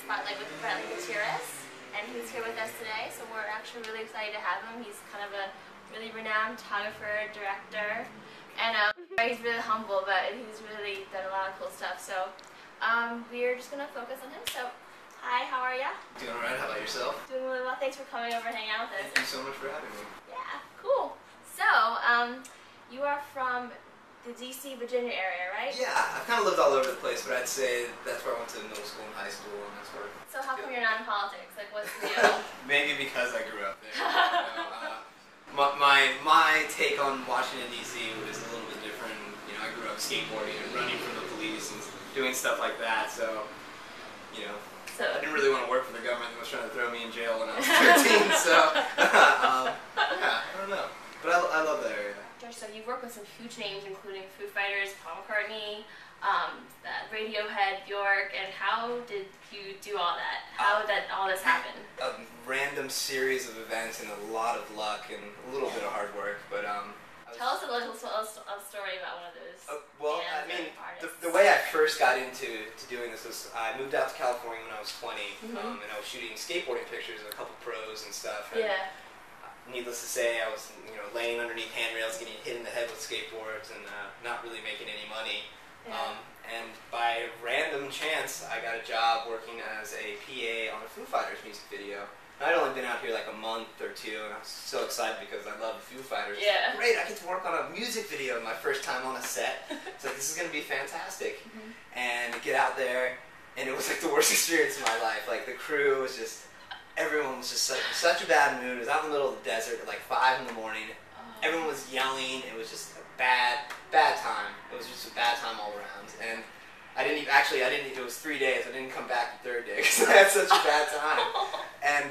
Spotlight with Brantley Gutierrez, and he's here with us today, so we're actually really excited to have him. He's kind of a really renowned photographer, director, and he's really humble, but he's really done a lot of cool stuff, so we're just going to focus on him. So, hi, how are ya? Doing alright, how about yourself? Doing really well. Thanks for coming over and hanging out with us. Thank you so much for having me. Yeah, cool. So, you are from the DC, Virginia area, right? Yeah, I've kind of lived all over the place, but I'd say that's where I went to middle school and high school, and that's where... So how come you're not in politics? Like, what's the deal? Maybe because I grew up there. My take on Washington, D.C. was a little bit different. You know, I grew up skateboarding and running from the police and doing stuff like that, so, you know, I didn't really want to work for the government. They was trying to throw me in jail when I was 13, so, yeah, I don't know. But I love that area. So you've worked with some huge names, including Foo Fighters, Paul McCartney, Radiohead, Bjork, and how did you do all that? How did all this happen? A random series of events and a lot of luck and a little bit of hard work, but tell us a little story about one of those. Well, I mean, the way I first got into doing this was I moved out to California when I was 20, and I was shooting skateboarding pictures of a couple pros and stuff. And needless to say, I was, you know, laying underneath handrails, getting hit in the head with skateboards, and not really making any money. And by random chance, I got a job working as a PA on a Foo Fighters music video. And I'd only been out here like a month or two, and I was so excited because I love the Foo Fighters. Yeah. Great, I get to work on a music video my first time on a set. So this is going to be fantastic. And get out there, and it was like the worst experience of my life. Like, the crew was just... Everyone was just such a bad mood. It was out in the middle of the desert at like 5 in the morning. Everyone was yelling. It was just a bad time. It was just a bad time all around. And I didn't even, it was 3 days. I didn't come back the third day because I had such a bad time. And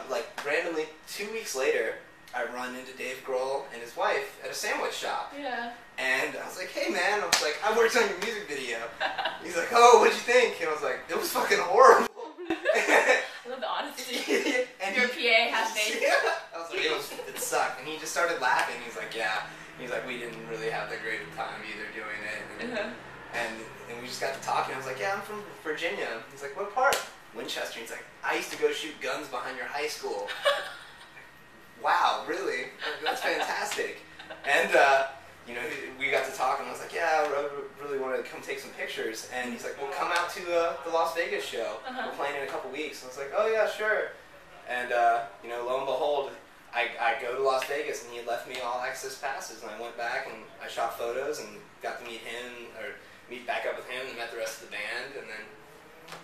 like randomly, 2 weeks later, I run into Dave Grohl and his wife at a sandwich shop. Yeah. And I was like, hey man, I was like, I worked on your music video. He's like, oh, what'd you think? And I was like, it was fucking horrible. I love the honesty. And your PA has faith. I was like, it sucked. And he just started laughing. He's like, yeah. He's like, we didn't really have the greatest time either doing it. And we just got to talking. I was like, yeah, I'm from Virginia. He's like, what part? Winchester. He's like, I used to go shoot guns behind your high school. Wow, really? That's fantastic. And, you know, we got to talk, and I was like, yeah, I really want to come take some pictures. And he's like, well, come out to the Las Vegas show. We're playing in a couple weeks. And I was like, oh, yeah, sure. And, you know, lo and behold, I go to Las Vegas, and he had left me all access passes. And I went back, and I shot photos, and got to meet him, or meet back up with him, and met the rest of the band. And then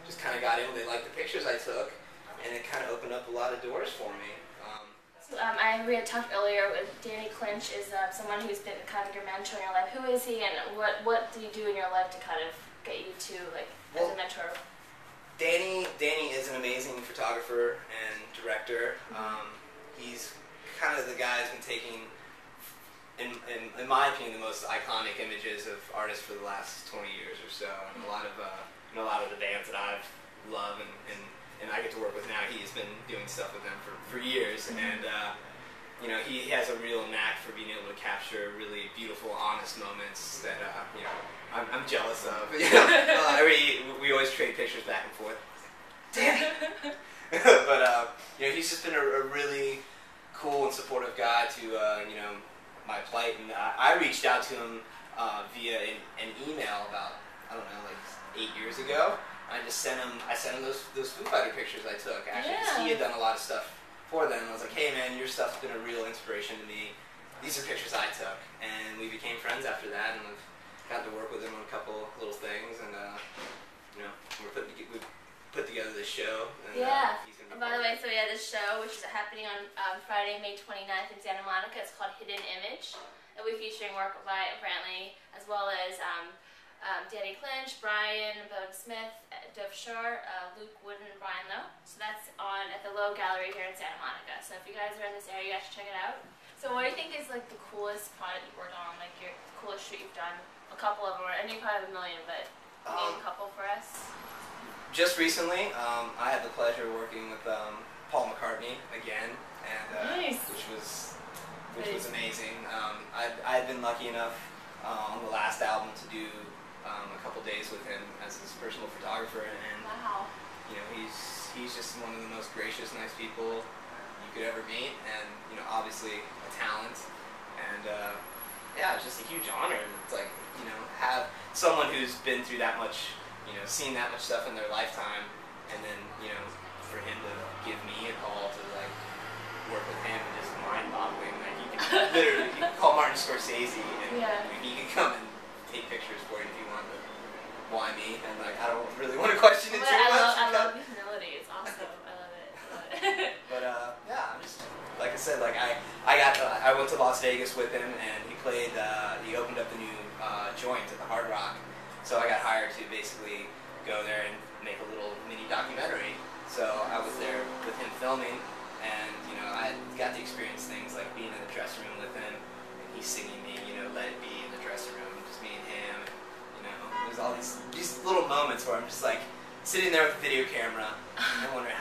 just kind of got in. They liked the pictures I took, and it kind of opened up a lot of doors for me. We had talked earlier with Danny Clinch is someone who's been kind of your mentor in your life. Who is he, and what do you do in your life to kind of get you to, like, as a mentor? Danny is an amazing photographer and director. He's kind of the guy who's been taking, in my opinion, the most iconic images of artists for the last 20 years or so. And a lot of the bands that I've loved and I get to work with now, he's been doing stuff with them for years, and you know, he has a real knack for being able to capture really beautiful, honest moments that you know, I'm jealous of. You know, we always trade pictures back and forth. Damn it! But you know, he's just been a really cool and supportive guy to you know, my plight, and I reached out to him via an email about, I don't know, like 8 years ago. I sent him those Foo Fighter pictures I took, actually, because he had done a lot of stuff for them. I was like, hey man, your stuff's been a real inspiration to me. These are pictures I took. And we became friends after that, and I've got to work with him on a couple little things, and you know, we put together this show. And, and by the way, so yeah, this show, which is happening on Friday, May 29th in Santa Monica, it's called Hidden Image. And we're featuring work by Brantley, as well as Danny Clinch, Brian, Bone Smith, Dov Shore, Luke Wooden, and Brian Lowe. So that's on at the Lowe Gallery here in Santa Monica. So if you guys are in this area, you guys should check it out. So what do you think is like the coolest product you've worked on, like your coolest shoot you've done? A couple of them, I know you probably have a million, but name a couple for us. Just recently, I had the pleasure of working with Paul McCartney again, and which was amazing. I'd been lucky enough on the last album to do a couple days with him as his personal photographer, and you know, he's just one of the most gracious, nice people you could ever meet, and you know, obviously a talent, and yeah, it's just a huge honor. And it's like, you know, have someone who's been through that much, you know, seen that much stuff in their lifetime, and then, you know, for him to give me a call to like work with him and just mind-boggling. Like, you can literally, you can call Martin Scorsese and he can come and take pictures for you if you want. But why me? And like, I don't really want to question it too much. I love the humility. It's awesome. I love it. But yeah, I'm just, like I said, like I went to Las Vegas with him, and he opened up the new joint at the Hard Rock, so I got hired to basically go there and make a little mini documentary. So I was there with him filming, and you know, I got to experience things like being in the dressing room with him, and he's singing me, you know, "Let It Be" in the dressing room, just me and him. You know, there's all these little moments where I'm just like sitting there with a video camera, and I wonder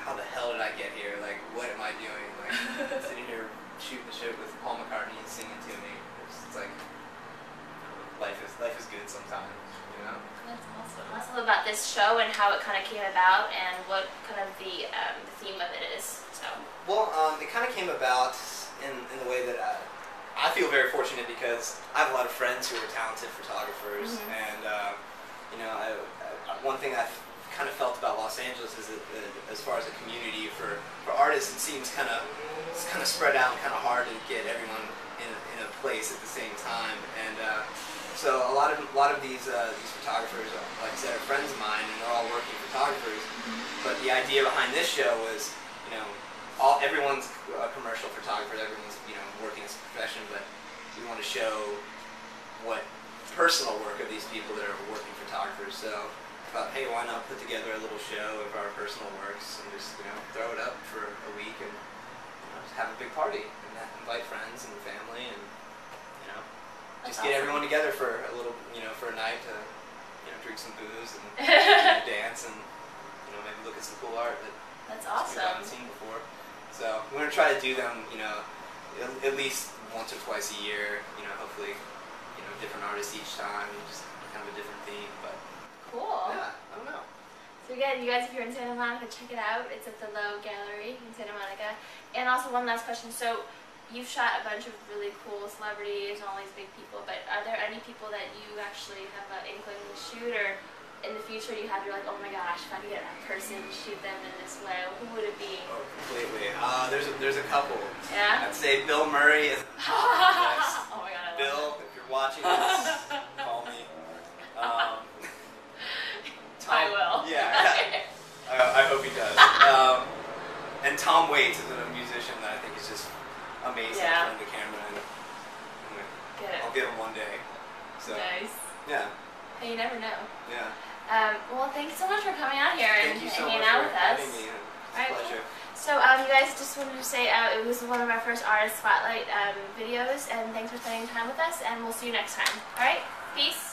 how the hell did I get here? Like, what am I doing? Like, sitting here shooting the shit with Paul McCartney and singing to me. It's like, life is good sometimes, you know? That's awesome. Tell us a little about this show and how it kind of came about and what kind of the theme of it is. So. Well, it kind of came about in the way that I feel very fortunate, because I have a lot of friends who are talented photographers, and you know, one thing I've kind of felt about Los Angeles is that as far as a community for artists, it seems kind of spread out and kind of hard to get everyone in a place at the same time. And so a lot of these photographers, like I said, are friends of mine, and they're all working photographers. But the idea behind this show was, you know, everyone's a commercial photographer, everyone's, you know, working as a profession, but we want to show what personal work of these people that are working photographers. So I thought, hey, why not put together a little show of our personal works and just, you know, throw it up for a week and, you know, just have a big party and invite friends and family and, you know, just get everyone together for a little, you know, for a night to, you know, drink some booze and you know, dance and, you know, maybe look at some cool art that we haven't seen before. So we're gonna try to do them, you know, at least once or twice a year. You know, hopefully, you know, different artists each time, just kind of a different theme, but. Cool. Yeah, I don't know. So again, you guys, if you're in Santa Monica, check it out. It's at the Low Gallery in Santa Monica. And also one last question. So you've shot a bunch of really cool celebrities and all these big people, but are there any people that you actually have an inkling to shoot, or in the future you're like, oh my gosh, if I could get that person to shoot them in this way, who would it be? Oh, completely. There's a couple. Yeah? I'd say Bill Murray is oh my god, I Bill, if you're watching this, call me. I will. Yeah, I hope he does. And Tom Waits is a musician that I think is just amazing behind the camera, and I'll get him one day. So, nice. Yeah. Hey, you never know. Yeah. Well, thanks so much for coming out here and hanging out with us. Thank you so much for having me. It's a pleasure. So, you guys, just wanted to say it was one of our first Artist Spotlight videos, and thanks for spending time with us, and we'll see you next time. Alright? Peace.